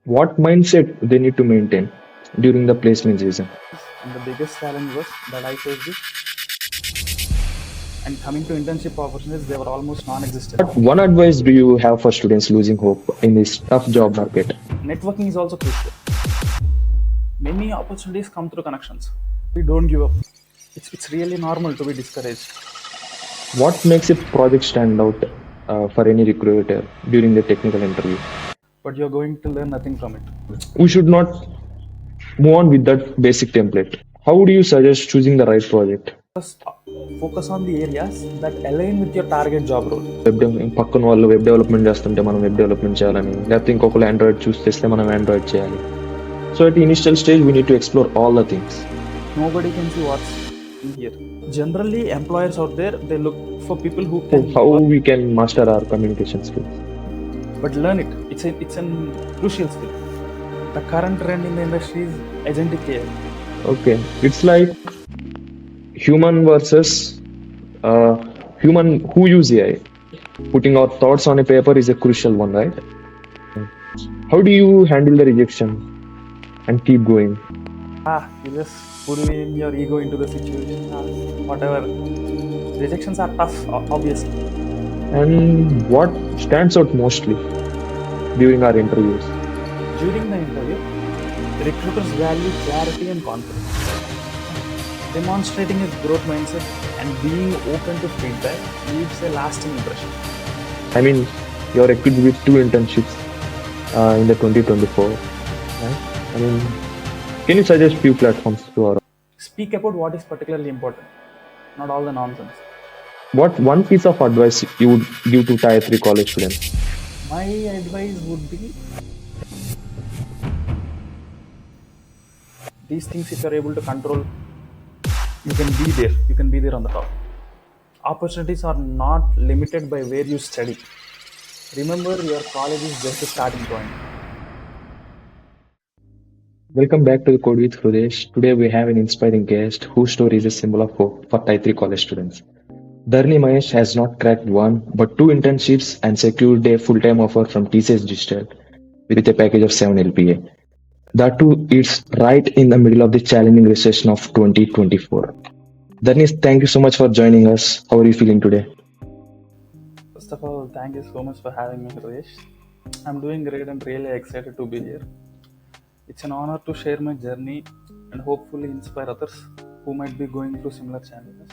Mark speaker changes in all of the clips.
Speaker 1: What mindset they need to maintain during the placement season?
Speaker 2: And the biggest challenge was that I faced it. And coming to internship opportunities, they were almost non-existent.
Speaker 1: What one advice do you have for students losing hope in this tough job market?
Speaker 2: Networking is also crucial. Many opportunities come through connections. We don't give up. It's really normal to be discouraged.
Speaker 1: What makes a project stand out for any recruiter during the technical interview?
Speaker 2: But you're going to learn nothing from it.
Speaker 1: We should not move on with that basic template. How would you suggest choosing the right project?
Speaker 2: First, focus on the areas that align with your target job role.
Speaker 1: పక్కన వాళ్ళు web development చేస్తుంటే మనం web development చేయాలని, లేకపోతే ఇంకొకరు Android చూస్ చేస్తే మనం Android చేయాలి. So at the initial stage we need to explore all the things.
Speaker 2: Nobody can see what's in here. Generally, employers out there, they look for people who can
Speaker 1: How we can master our communication skills.
Speaker 2: but learn it. It's a crucial skill. The current trend in the industry is agentic AI.
Speaker 1: Okay, it's like human versus uh, human who use AI. Putting our thoughts on a paper is a crucial one, right? How do you handle the rejection and keep going?
Speaker 2: You just pull in your ego into the situation. Whatever. Rejections are tough, obviously.
Speaker 1: And what stands out mostly during our interviews?
Speaker 2: During the interview, recruiters value clarity and confidence. Demonstrating a growth mindset and being open to feedback leaves a lasting impression.
Speaker 1: I mean, you're equipped with 2 internships in the 2024. Right? I mean, can you suggest few platforms to our?
Speaker 2: Speak about what is particularly important, not all the nonsense.
Speaker 1: What one piece of advice you would give to tier 3 college students?
Speaker 2: My advice would be these things, if you're able to control, you can be there. You can be there on the top. Opportunities are not limited by where you study. Remember, your college is just a starting point.
Speaker 1: Welcome back to the Code with Hrudesh. Today we have an inspiring guest whose story is a symbol of hope for tier 3 college students. Dharani Mahesh has not cracked one but 2 internships and secured a full-time offer from TCS Digital with a package of 7 LPA. That too, it's right in the middle of the challenging recession of 2024. Dharani, thank you so much for joining us. How are you feeling today?
Speaker 2: First of all, thank you so much for having me, Hrudesh. I'm doing great and really excited to be here. It's an honor to share my journey and hopefully inspire others who might be going through similar challenges.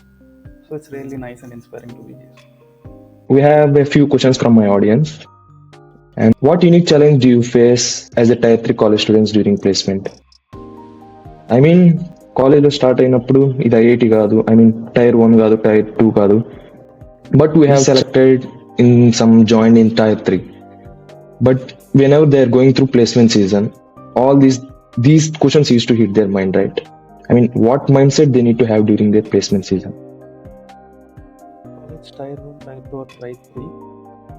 Speaker 2: So it's really nice and inspiring to be here.
Speaker 1: We have a few questions from my audience. And what unique challenge do you face as a tier 3 college students during placement? I mean, కాలేజ్లో start అయినప్పుడు ఇది IIT కాదు, I mean tyre 1 కాదు, tier 2 కాదు, but we have selected in some join in tier 3. But whenever they are going through placement season, all these questions used to hit their mind, right? I mean, what mindset they need to have during their placement season?
Speaker 2: College tier 1, tier 2 or tier 3.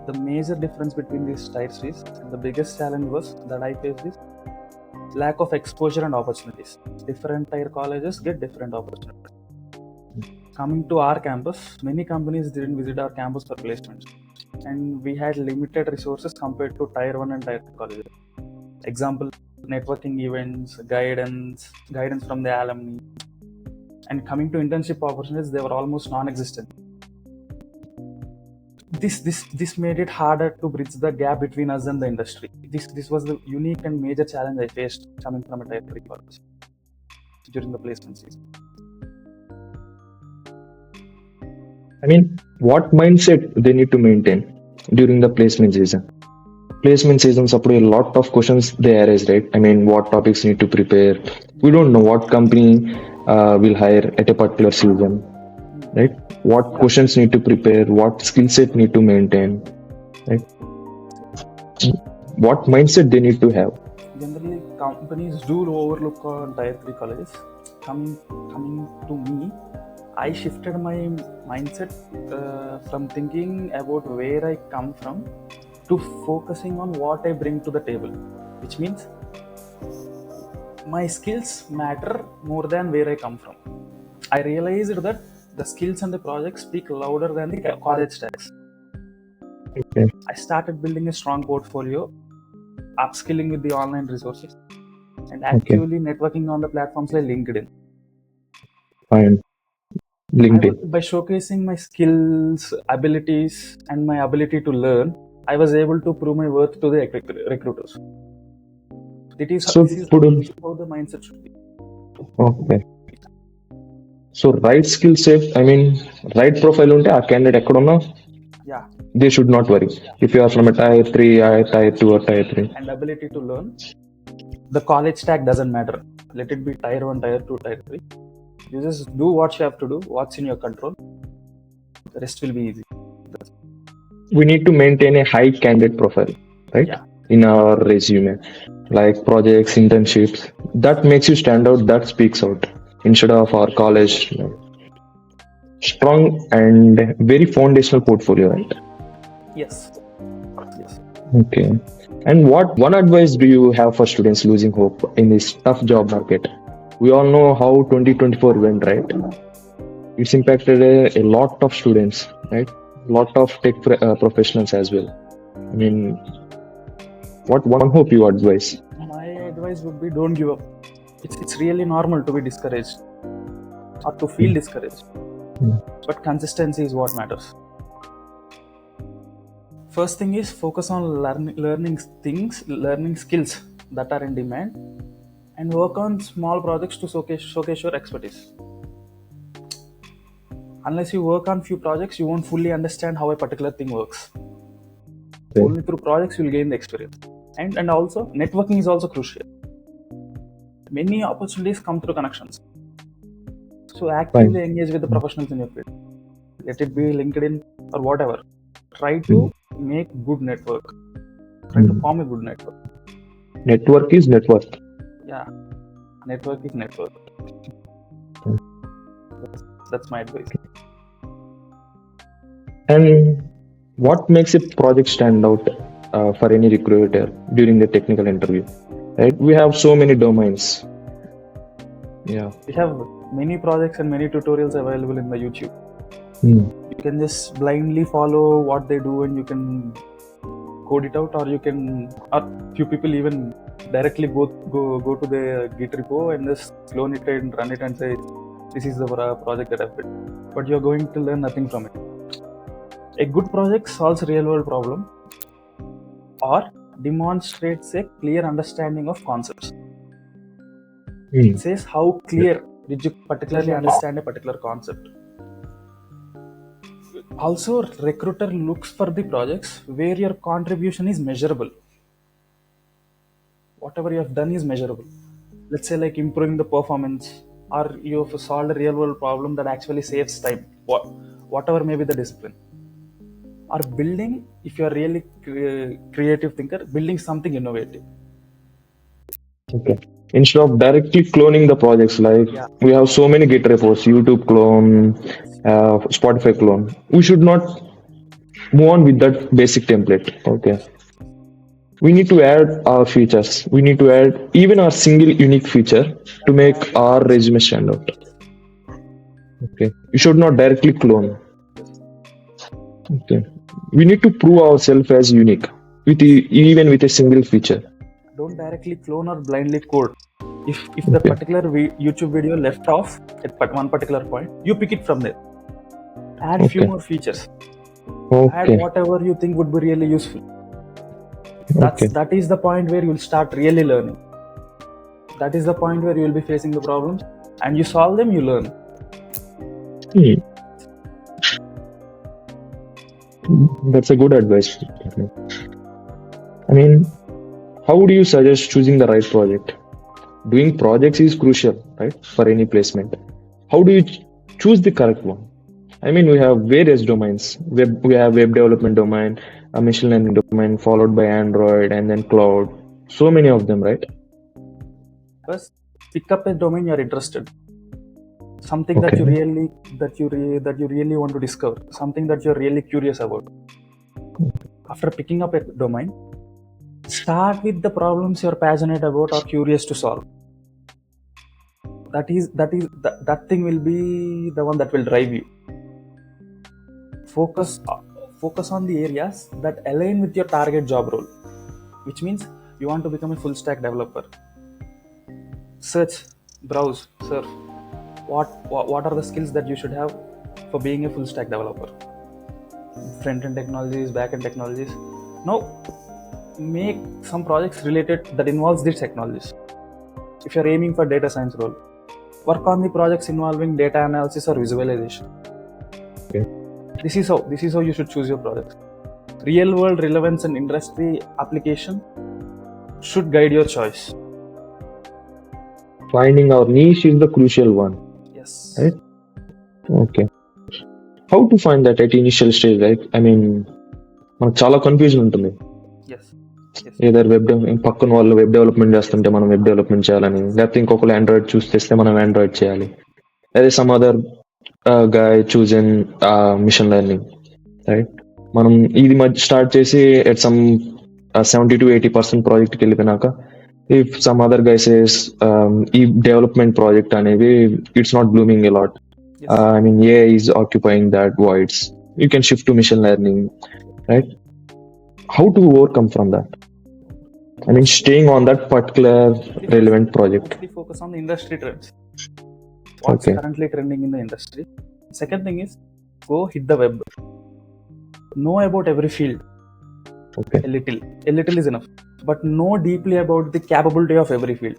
Speaker 2: The major difference between these tiers is, and the biggest challenge was that I faced is lack of exposure and opportunities. Different tier colleges get different opportunities. Coming to our campus, many companies didn't visit our campus for placements, and we had limited resources compared to tier 1 and tier 2 colleges. Example, networking events, guidance from the alumni. And coming to internship opportunities, they were almost non-existent. This made it harder to bridge the gap between us and the industry. This was the unique and major challenge I faced coming from a tier 3 college during the placement season.
Speaker 1: I mean, what mindset they need to maintain during the placement season? Placement seasons up a lot of questions they arise, right? I mean, what topics need to prepare? We don't know what company will hire at a particular season, right? What questions need to prepare? What skill set need to maintain, right? What mindset they need to have?
Speaker 2: Generally, companies do overlook on tier 3 colleges. Coming to me, I shifted my mindset from thinking about where I come from to focusing on what I bring to the table, which means my skills matter more than where I come from. I realized that the skills and the projects speak louder than the college tags.
Speaker 1: Okay.
Speaker 2: I started building a strong portfolio. upskilling with the online resources, and
Speaker 1: Okay.
Speaker 2: actively networking on the platforms like LinkedIn.
Speaker 1: Fine. LinkedIn.
Speaker 2: By showcasing my skills, abilities, and my ability to learn, I was able to prove my worth to the recruiters.
Speaker 1: So
Speaker 2: This is
Speaker 1: ఇప్పుడు
Speaker 2: how the mindset should be.
Speaker 1: Okay so right skill set right profile ఉంటే ఆ candidate ఎక్కడున్నా
Speaker 2: Yeah,
Speaker 1: they should not worry if you are from tier 3 tier 2 or tier 3
Speaker 2: and ability to learn. The college tag doesn't matter. Let it be tier 1, tier 2, tier 3. You just do what you have to do, what's in your control. The rest will be easy.
Speaker 1: we need to maintain a high candidate profile, right?
Speaker 2: Yeah.
Speaker 1: In our resume, like projects, internships. That makes you stand out, that speaks out. Instead of our college, strong and very foundational portfolio, right?
Speaker 2: Yes.
Speaker 1: Okay. And what one advice do you have for students losing hope in this tough job market? We all know how 2024 went, right? It's impacted a lot of students, right? Lot of tech professionals as well. What one hope you advise?
Speaker 2: My advice would be don't give up. It's really normal to be discouraged or to feel discouraged. But consistency is what matters. First thing is focus on learning skills that are in demand, and work on small projects to showcase your expertise. Unless you work on few projects, you won't fully understand how a particular thing works.
Speaker 1: Okay.
Speaker 2: Only through projects you'll gain the experience. And also networking is also crucial. Many opportunities come through connections. So actively engage with the professionals in your field. Let it be LinkedIn or whatever. Try to make good network. Try to form a good network.
Speaker 1: Network is network.
Speaker 2: Yeah. Network is network. That's my advice.
Speaker 1: And what makes a project stand out for any recruiter during the technical interview? Right? We have so many domains. Yeah.
Speaker 2: We have many projects and many tutorials available in the YouTube. You can just blindly follow what they do and you can code it out, or few people even directly go to the Git repo and just clone it and run it and say, this is the project that I've built. But you're going to learn nothing from it. A good project solves a real world problem or demonstrates a clear understanding of concepts. It says how clear did you particularly understand a particular concept. Also, recruiter looks for the projects where your contribution is measurable. Whatever you have done is measurable. Let's say like improving the performance, or you have solved a real world problem that actually saves time, whatever may be the discipline. Or building, if you are really creative thinker, building something innovative.
Speaker 1: Okay. Instead of directly cloning the projects, like we have so many Git repos, YouTube clone, Spotify clone. We should not move on with that basic template. Okay. We need to add our features. We need to add even our single unique feature to make our resume stand out. Okay. You should not directly clone. Okay. We need to prove ourselves as unique even with a single feature.
Speaker 2: Don't directly clone or blindly code. If the particular YouTube video left off at one particular point, you pick it from there. Add few more features. Add whatever you think would be really useful. That is the point where you'll start really learning. That is the point where you'll be facing the problems, and you solve them, you learn.
Speaker 1: That's a good advice. How would you suggest choosing the right project? Doing projects is crucial, right, for any placement. How do you choose the correct one? We have various domains. We have web development domain, a machine learning domain, followed by Android, and then cloud. So many of them, right?
Speaker 2: First, pick up a domain you're interested. Something that you really want to discover. Something that you're really curious about. After picking up a domain, start with the problems you're passionate about or curious to solve. That thing will be the one that will drive you. Focus on the areas that align with your target job role, which means You want to become a full stack developer. Search, browse, surf. What are the skills that you should have for being a full stack developer? Front end technologies, back end technologies. No, make some projects related that involves these technologies. If you're aiming for data science role, work on the projects involving data analysis or visualization.
Speaker 1: Okay.
Speaker 2: This is how you should choose your projects. Real world relevance and industry application should guide your choice.
Speaker 1: Finding our niche is the crucial one.
Speaker 2: Yes.
Speaker 1: Right? Okay. How to find that at initial stage, right? I mean, మనకు చాలా confusion ఉంటుంది.
Speaker 2: Yes.
Speaker 1: Either పక్కన వాళ్ళు web development చేస్తుంటే మనం web development చేయాలని, లేకపోతే ఇంకొకరు ఆండ్రాయిడ్ చూస్ చేస్తే మనం ఆండ్రాయిడ్ చేయాలి. అదే some other guy choose in machine learning, right? మనం ఇది స్టార్ట్ చేసి ఎట్ సమ్ 70-80% ప్రాజెక్ట్కి వెళ్ళిపోయినాక, if some other guy says ఈ డెవలప్మెంట్ ప్రాజెక్ట్ అనేది it's not blooming a lot, I mean AI is occupying that voids, you can shift to machine learning, right? How to overcome from that? I mean, staying on that particular relevant project.
Speaker 2: Mostly focus on the industry trends. What's currently trending in the industry. Second thing is, go hit the web. Know about every field.
Speaker 1: Okay.
Speaker 2: A little is enough. But know deeply about the capability of every field.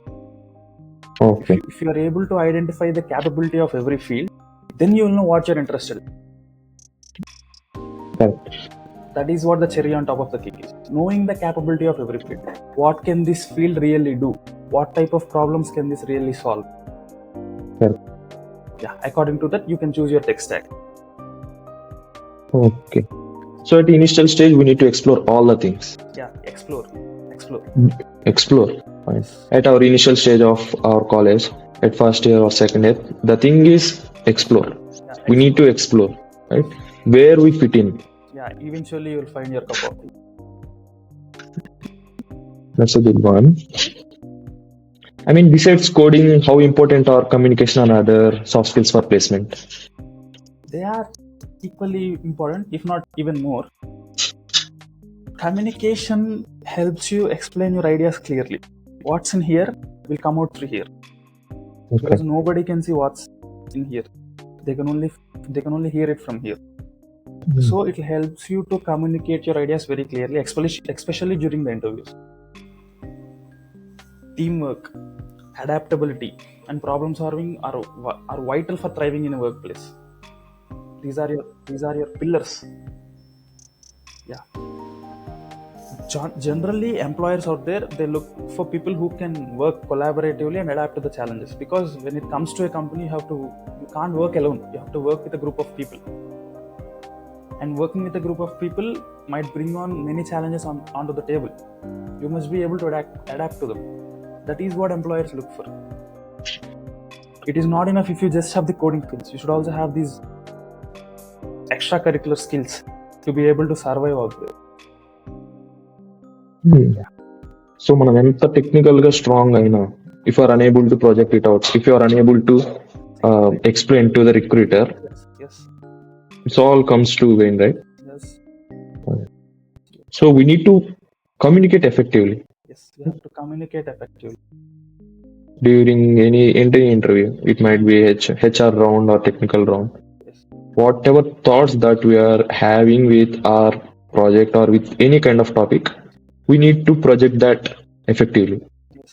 Speaker 1: Okay.
Speaker 2: If you are able to identify the capability of every field, then you will know what you're interested in.
Speaker 1: Correct.
Speaker 2: That is what the cherry on top of the cake is. Knowing the capability of every field. What can this field really do? What type of problems can this really solve?
Speaker 1: Correct.
Speaker 2: Yeah, according to that, you can choose your tech stack.
Speaker 1: Okay. So at the initial stage, we need to explore all the things.
Speaker 2: Yeah, explore.
Speaker 1: Fine. At our initial stage of our college, at first year or second year, the thing is explore. We need to explore, right? Where we fit in.
Speaker 2: Yeah, eventually you'll find your cup of tea.
Speaker 1: That's a good one. I mean, besides coding, how important are communication and other soft skills for placement?
Speaker 2: They are equally important, if not even more. Communication helps you explain your ideas clearly. What's in here will come out through here.
Speaker 1: Okay.
Speaker 2: Because nobody can see what's in here. They can only hear it from here. So it helps you to communicate your ideas very clearly, especially during the interviews. Teamwork, adaptability, and problem solving are vital for thriving in a workplace. These are your pillars. Yeah. Generally, employers out there, they look for people who can work collaboratively and adapt to the challenges. Because when it comes to a company, you can't work alone. You have to work with a group of people. And working with a group of people might bring on many challenges onto the table. You must be able to adapt to them. That is what employers look for. It is not enough if you just have the coding skills. You should also have these extracurricular skills to be able to survive out there.
Speaker 1: So మనం ఎంత technical గా strong అయినా, if you are unable to project it out, if you are unable to explain to the recruiter,
Speaker 2: Yes.
Speaker 1: It all comes to win, right?
Speaker 2: Yes.
Speaker 1: So we need to communicate effectively.
Speaker 2: Yes, we have to communicate effectively.
Speaker 1: During any interview, it might be HR round or technical round.
Speaker 2: Yes.
Speaker 1: Whatever thoughts that we are having with our project or with any kind of topic, we need to project that effectively.
Speaker 2: Yes.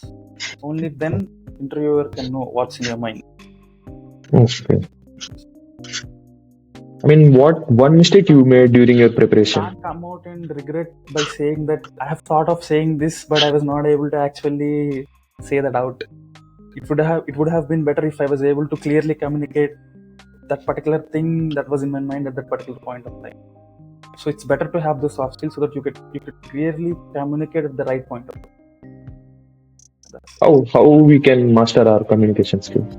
Speaker 2: Only then interviewer can know what's in your mind.
Speaker 1: Okay. I mean, what one mistake you made during your preparation?
Speaker 2: Can't come out and regret by saying that I have thought of saying this, but I was not able to actually say that out. It would have been better if I was able to clearly communicate that particular thing that was in my mind at that particular point of time. So it's better to have those soft skills so that you could clearly communicate at the right point of time.
Speaker 1: How we can master our communication skills?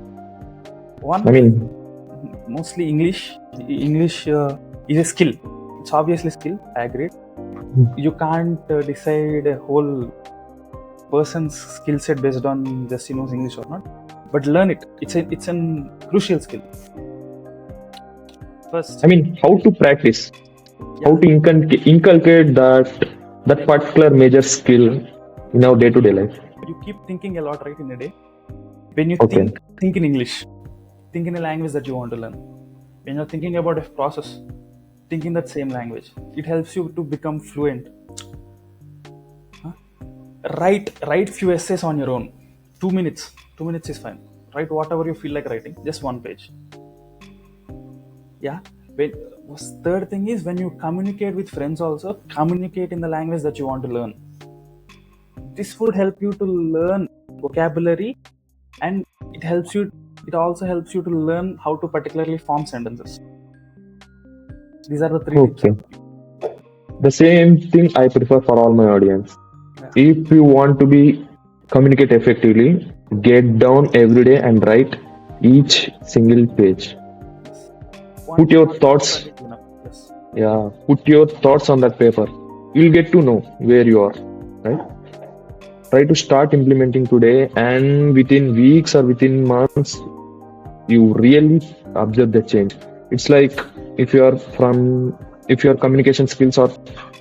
Speaker 2: One,
Speaker 1: I mean,
Speaker 2: mostly English is a skill. It's obviously skill, I agree. You can't decide a whole person's skill set based on just he knows English or not, but learn it. It's a crucial skill. First,
Speaker 1: I mean, how to practice, how to inculcate that particular major skill in our day-to-day life.
Speaker 2: You keep thinking a lot, right, in a day. When you
Speaker 1: Okay.
Speaker 2: think in English, think in a language that you want to learn. When you're thinking about a process, think in that same language. It helps you to become fluent. Huh? Write few essays on your own. 2 minutes. 2 minutes is fine. Write whatever you feel like writing. Just one page. Yeah. Third thing is, when you communicate with friends, also communicate in the language that you want to learn. This would help you to learn vocabulary, and it also helps you to learn how to particularly form sentences. These are the three tips.
Speaker 1: Okay. The same thing I prefer for all my audience.
Speaker 2: Yeah.
Speaker 1: If you want to be communicate effectively, get down every day and write each single page. Put your thoughts.
Speaker 2: Yes.
Speaker 1: Yeah, put your thoughts on that paper. You'll get to know where you are, right? Try to start implementing today, and within weeks or within months, you really observe the change. It's like if your communication skills are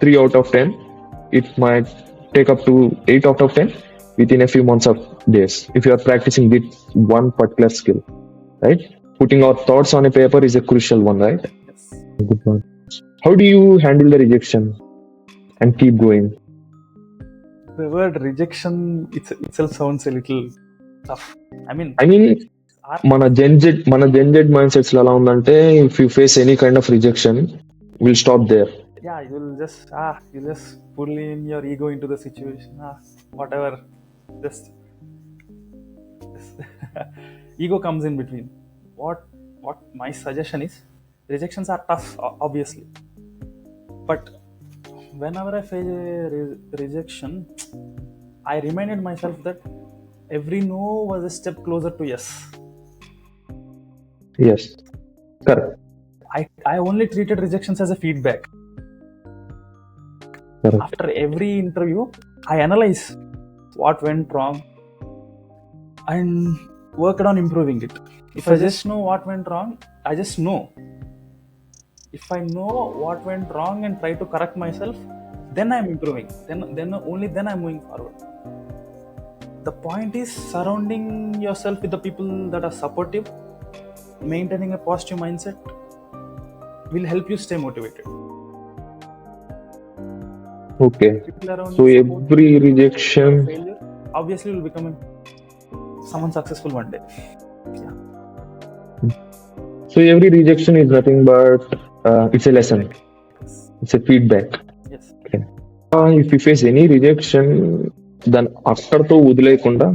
Speaker 1: 3 out of 10, it might take up to 8 out of 10 within a few months of days if you are practicing with one particular skill, right? Putting our thoughts on a paper is a crucial one, right?
Speaker 2: Yes.
Speaker 1: Good one. How do you handle the rejection and keep going?
Speaker 2: The word rejection itself sounds a little tough. I mean,
Speaker 1: మన Gen Z mindsets ఎలా ఉందంటే if you face any kind of rejection will stop there.
Speaker 2: yeah, you'll just pull in your ego into the situation. Whatever, just ego comes in between. What my suggestion is, rejections are tough, obviously, but whenever I face a rejection, I reminded myself that every no was a step closer to yes.
Speaker 1: Yes, correct.
Speaker 2: I only treated rejections as a feedback.
Speaker 1: Correct.
Speaker 2: After every interview, I analyze what went wrong and worked on improving it. If I just know what went wrong, I just know. If I know what went wrong and try to correct myself, then I'm improving. Then only then I'm moving forward. The point is surrounding yourself with the people that are supportive. Maintaining a positive mindset will help you stay motivated.
Speaker 1: Okay.
Speaker 2: People around
Speaker 1: So
Speaker 2: you
Speaker 1: every rejection,
Speaker 2: failure, obviously will become someone successful one day. Yeah.
Speaker 1: So every rejection is nothing but it's a lesson. It's a feedback.
Speaker 2: Yes.
Speaker 1: Okay. If you face any rejection, then after to udilekunda,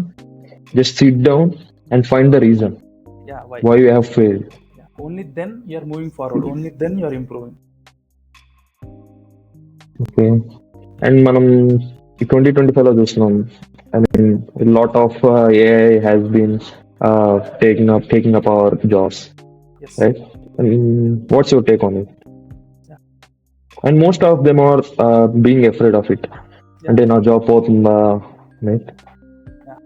Speaker 1: just sit down and find the reason.
Speaker 2: Yeah.
Speaker 1: Why you have failed.
Speaker 2: Yeah. Only then you are moving forward. Only then you are improving.
Speaker 1: Okay. And మనం ఈ 2025 లో చూస్తున్నాం. I mean, a lot of AI has been taking up our jobs.
Speaker 2: Yes.
Speaker 1: Right? And what's your take on it?
Speaker 2: Yeah.
Speaker 1: And most of them are being afraid of it.
Speaker 2: Yeah.
Speaker 1: అంటే నా job పోతుందా, right?
Speaker 2: Yeah.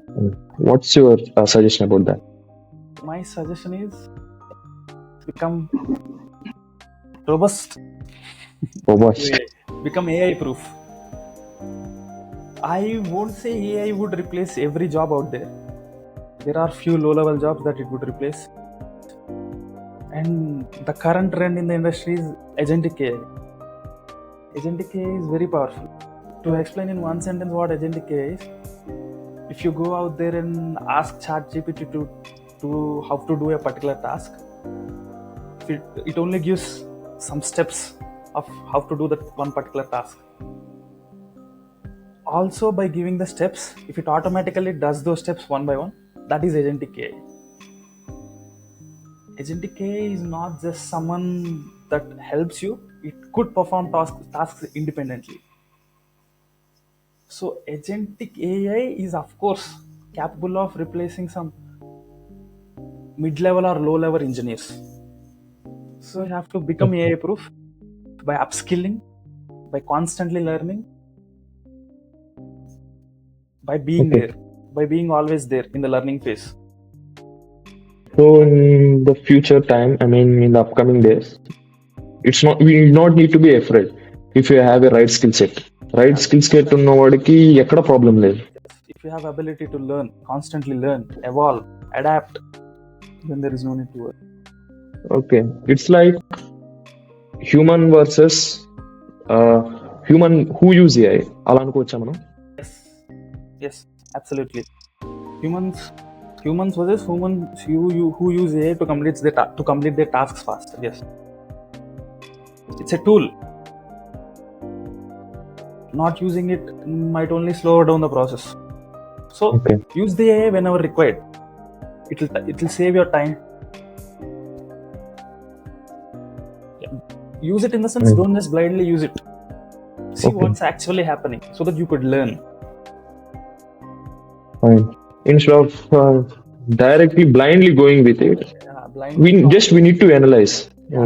Speaker 1: What's your suggestion about that?
Speaker 2: My suggestion is become robust. Become AI proof. I won't say AI would replace every job out there. There are few low-level jobs that it would replace. And the current trend in the industry is agentic AI. Agentic AI is very powerful. To explain in one sentence what agentic AI is, if you go out there and ask ChatGPT to how to do a particular task, it only gives some steps of how to do that one particular task. Also, by giving the steps, if it automatically does those steps one by one, that is agentic AI. Agentic AI is not just someone that helps you, it could perform tasks independently. So agentic AI is of course capable of replacing some mid-level or low-level engineers. So you have to become AI proof by upskilling, by constantly learning, by being there, by being always there in the learning phase.
Speaker 1: So in the future time, I mean in the upcoming days, we not need to be afraid if you have a right skill set. Right skills set ఉన్న వాడికి ఎక్కడ problem లేదు.
Speaker 2: If you have ability to learn, constantly learn, evolve, adapt, then there is no need to worry.
Speaker 1: Okay, it's like human versus human who use AI అలా అనుకోవచ్చా మనం?
Speaker 2: Yes, absolutely. Humans versus humans who use AI to complete their tasks faster. Yes, it's a tool. Not using it might only slow down the process. So
Speaker 1: Okay.
Speaker 2: use the AI whenever required. It will save your time. Yeah. Use it in the sense, don't just blindly use it. See
Speaker 1: Okay.
Speaker 2: what's actually happening so that you could learn.
Speaker 1: Fine. Instead of directly blindly going with it, we need to analyze.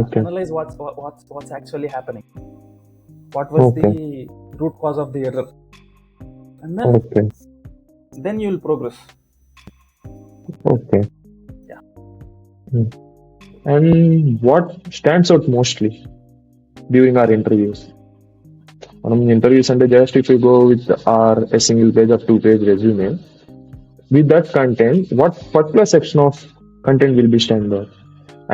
Speaker 1: Okay.
Speaker 2: Analyze what's actually happening. What was
Speaker 1: Okay.
Speaker 2: the root cause of the error, and
Speaker 1: Okay.
Speaker 2: then you will progress.
Speaker 1: Okay.
Speaker 2: Yeah.
Speaker 1: And what stands out mostly during our interviews? Interviews and just if you go with a single page or 2-page resume, with that content, what particular section of content will be stand out?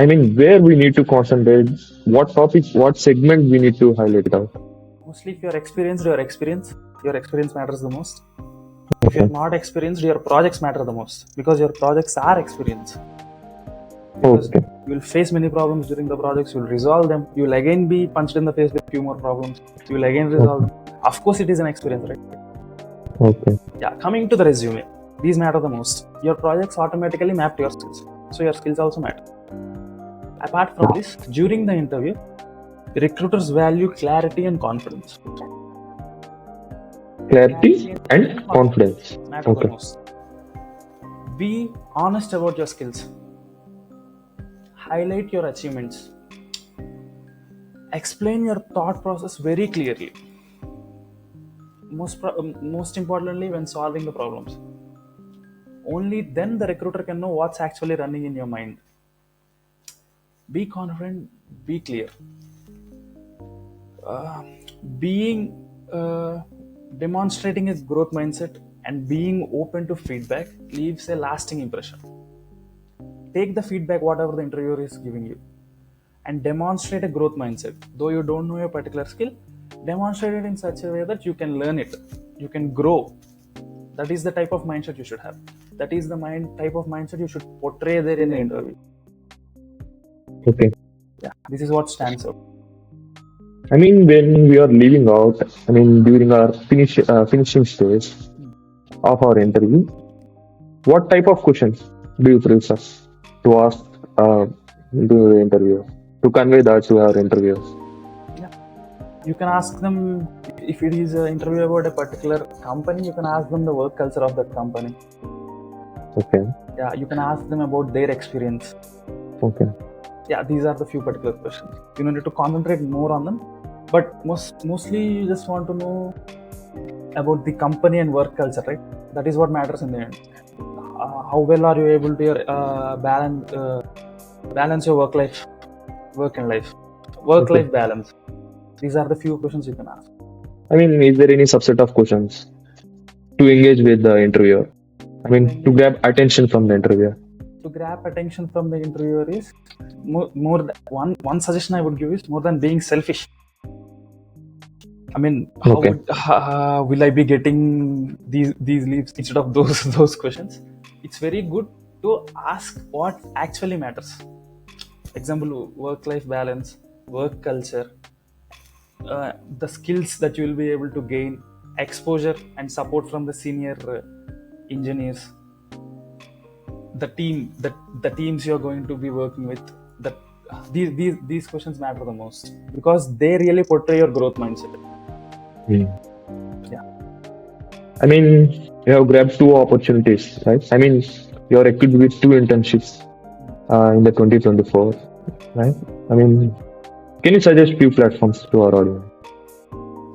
Speaker 1: I mean, where we need to concentrate, what topic, what segment we need to highlight out?
Speaker 2: Mostly if you're experienced, your experience matters the most. If you're not experienced, your projects matter the most, because your projects are experience. Because
Speaker 1: Okay.
Speaker 2: you will face many problems during the projects, you will resolve them, you will again be punched in the face with few more problems, you will again resolve them. Of course it is an experience, right?
Speaker 1: Okay.
Speaker 2: Yeah, coming to the resume, these matter the most. Your projects automatically map to your skills, so your skills also matter. Apart from this, during the interview, recruiters value clarity and confidence.
Speaker 1: Clarity and confidence
Speaker 2: matter the most. Be honest about your skills. Highlight your achievements. Explain your thought process very clearly. Most importantly, when solving the problems. Only then the recruiter can know what's actually running in your mind. Be confident, be clear. Demonstrating a growth mindset and being open to feedback leaves a lasting impression. Take the feedback, whatever the interviewer is giving you, and demonstrate a growth mindset. Though you don't know a particular skill, demonstrate it in such a way that you can learn it, you can grow. That is the type of mindset you should have. That is the type of mindset you should portray there in the interview.
Speaker 1: Okay.
Speaker 2: Yeah, this is what stands out.
Speaker 1: I mean, when we are leaving out, during our finishing stage of our interview, what type of questions do you prefer to ask to the interviewer, to convey that to our interviewers?
Speaker 2: Yeah, you can ask them, if it is an interview about a particular company, you can ask them the work culture of that company.
Speaker 1: Okay.
Speaker 2: Yeah, you can ask them about their experience.
Speaker 1: Okay.
Speaker 2: Yeah, these are the few particular questions. You don't need to concentrate more on them, but mostly you just want to know about the company and work culture, right? That is what matters in the end. How well are you able to balance your work and life balance? These are the few questions you can ask.
Speaker 1: Is there any subset of questions to engage with the interviewer? To grab attention from the interviewer.
Speaker 2: To grab attention from the interviewer is one suggestion I would give is, more than being selfish. How will I be getting these leaves instead of those questions? It's very good to ask what actually matters. Example, work-life balance, work culture, the skills that you will be able to gain, exposure and support from the senior engineers, the teams you're going to be working with. These questions matter the most, because they really portray your growth mindset. Yeah.
Speaker 1: You have grabbed 2 opportunities, right? You're equipped with 2 internships in the 2024, right? Can you suggest few platforms to our audience?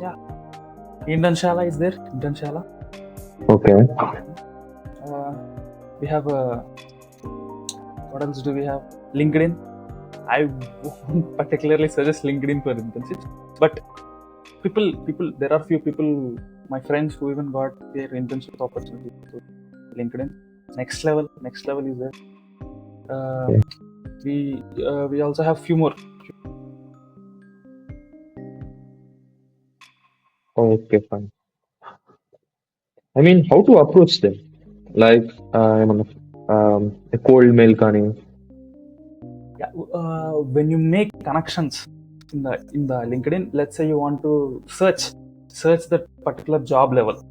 Speaker 2: Yeah, Internshala is there. Internshala.
Speaker 1: Okay.
Speaker 2: We have what else do we have? LinkedIn. I won't particularly suggest LinkedIn for internships, but people. There are few people, my friends, who even got their internship opportunity to LinkedIn. Next level is there.
Speaker 1: Okay.
Speaker 2: We also have few more.
Speaker 1: Okay, fine. I mean, how to approach them? Like, a cold mail kani.
Speaker 2: Yeah, when you make connections in the LinkedIn, let's say you want to search that particular job level.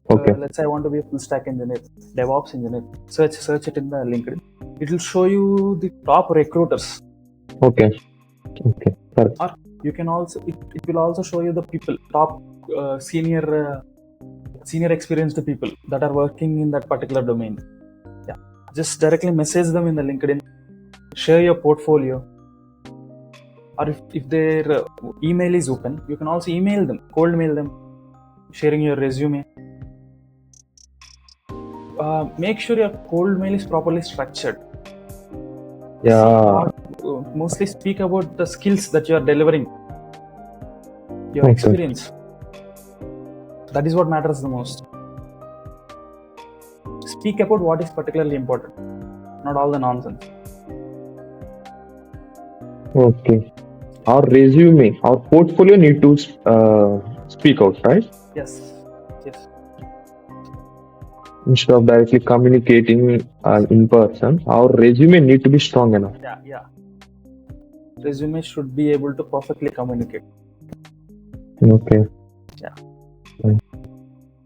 Speaker 1: Okay.
Speaker 2: Let's say I want to be a full stack engineer, DevOps engineer. Search it in the LinkedIn. It will show you the top recruiters.
Speaker 1: Okay. Okay. Correct.
Speaker 2: Or you can also it will also show you the people, top senior experienced people that are working in that particular domain. Yeah, just directly message them in the LinkedIn, share your portfolio. Or if their email is open, you can also email them, cold mail them, sharing your resume. Make sure your cold mail is properly structured.
Speaker 1: Yeah.
Speaker 2: Mostly speak about the skills that you are delivering, your
Speaker 1: Okay.
Speaker 2: experience. That is what matters the most. Speak about what is particularly important, not all the nonsense.
Speaker 1: Okay. Our resume, our portfolio need to speak out, right?
Speaker 2: Yes.
Speaker 1: Instead of directly communicating in person, our resume need to be strong enough.
Speaker 2: Yeah. Resume should be able to perfectly communicate.
Speaker 1: Okay.
Speaker 2: Yeah.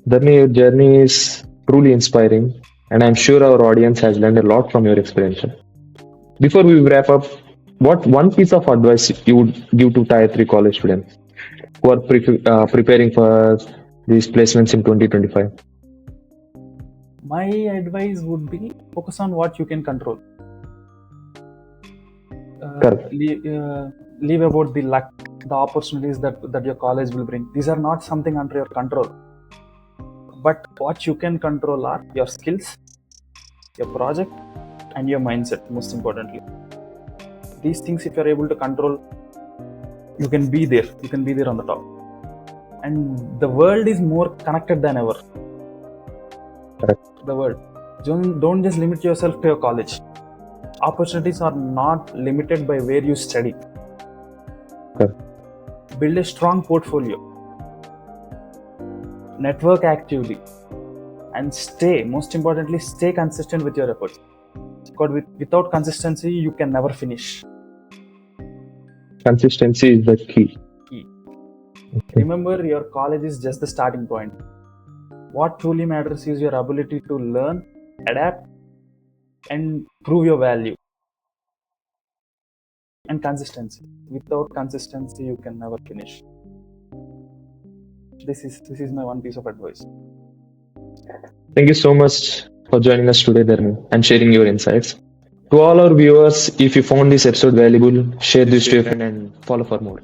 Speaker 1: Dharani, your journey is truly inspiring, and I'm sure our audience has learned a lot from your experience. Before we wrap up, what one piece of advice you would give to Tier 3 college students who are preparing for these placements in 2025?
Speaker 2: My advice would be focus on what you can control.
Speaker 1: Correct.
Speaker 2: Leave about the luck, the opportunities that your college will bring. These are not something under your control. But what you can control are your skills, your project, and your mindset, most importantly. These things, if you're able to control, you can be there. You can be there on the top. And the world is more connected than ever.
Speaker 1: Correct.
Speaker 2: The world. Don't just limit yourself to your college. Opportunities are not limited by where you study.
Speaker 1: Correct.
Speaker 2: Build a strong portfolio. Network actively. And most importantly, stay consistent with your efforts. Because without consistency, you can never finish.
Speaker 1: Consistency is the key.
Speaker 2: Okay. Remember, your college is just the starting point. What truly matters is your ability to learn, adapt, and prove your value. And consistency. Without consistency, you can never finish. This is my one piece of advice.
Speaker 1: Thank you so much for joining us today, Dharani, and sharing your insights. To all our viewers, if you found this episode valuable, share this to your friend and follow for more.